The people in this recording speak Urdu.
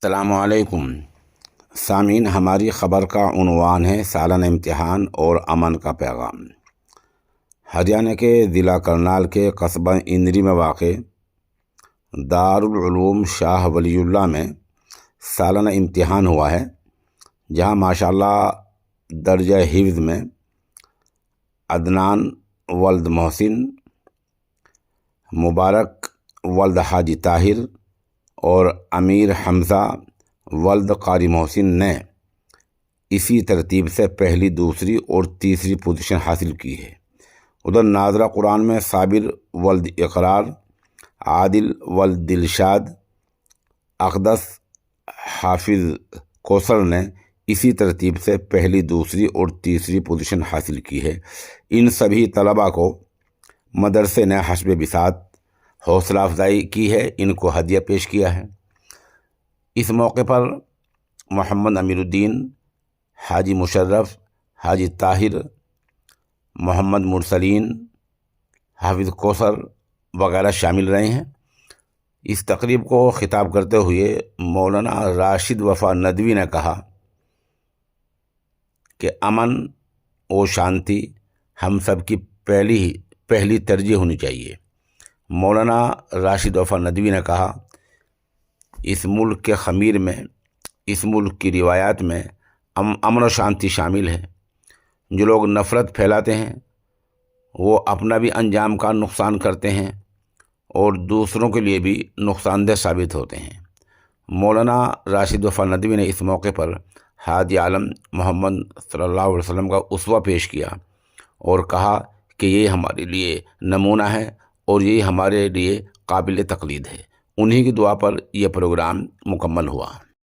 السلام علیکم سامعین، ہماری خبر کا عنوان ہے سالانہ امتحان اور امن کا پیغام۔ ہریانہ کے ضلع کرنال کے قصبہ اندری میں واقع دارالعلوم شاہ ولی اللہ میں سالانہ امتحان ہوا ہے، جہاں ماشاءاللہ درجہ حفظ میں عدنان ولد محسن، مبارک ولد حاجی طاہر اور امیر حمزہ ولد قاری محسن نے اسی ترتیب سے پہلی، دوسری اور تیسری پوزیشن حاصل کی ہے۔ ادھر ناظرہ قرآن میں صابر ولد اقرار، عادل ولد دلشاد، اقدس حافظ کوثر نے اسی ترتیب سے پہلی، دوسری اور تیسری پوزیشن حاصل کی ہے۔ ان سبھی طلباء کو مدرسے نے حسب بساط حوصلہ افزائی کی ہے، ان کو ہدیہ پیش کیا ہے۔ اس موقع پر محمد امیر الدین، حاجی مشرف، حاجی طاہر، محمد مرسلین، حافظ کوثر وغیرہ شامل رہے ہیں۔ اس تقریب کو خطاب کرتے ہوئے مولانا راشد وفا ندوی نے کہا کہ امن و شانتی ہم سب کی پہلی ترجیح ہونی چاہیے۔ مولانا راشد وفا ندوی نے کہا، اس ملک کے خمیر میں، اس ملک کی روایات میں امن و شانتی شامل ہے۔ جو لوگ نفرت پھیلاتے ہیں وہ اپنا بھی انجام کا نقصان کرتے ہیں اور دوسروں کے لیے بھی نقصان دہ ثابت ہوتے ہیں۔ مولانا راشد وفا ندوی نے اس موقع پر حاجی عالم محمد صلی اللہ علیہ وسلم کا اسوہ پیش کیا اور کہا کہ یہ ہمارے لیے نمونہ ہے اور یہ ہمارے لیے قابل تقلید ہے۔ انہی کی دعا پر یہ پروگرام مکمل ہوا۔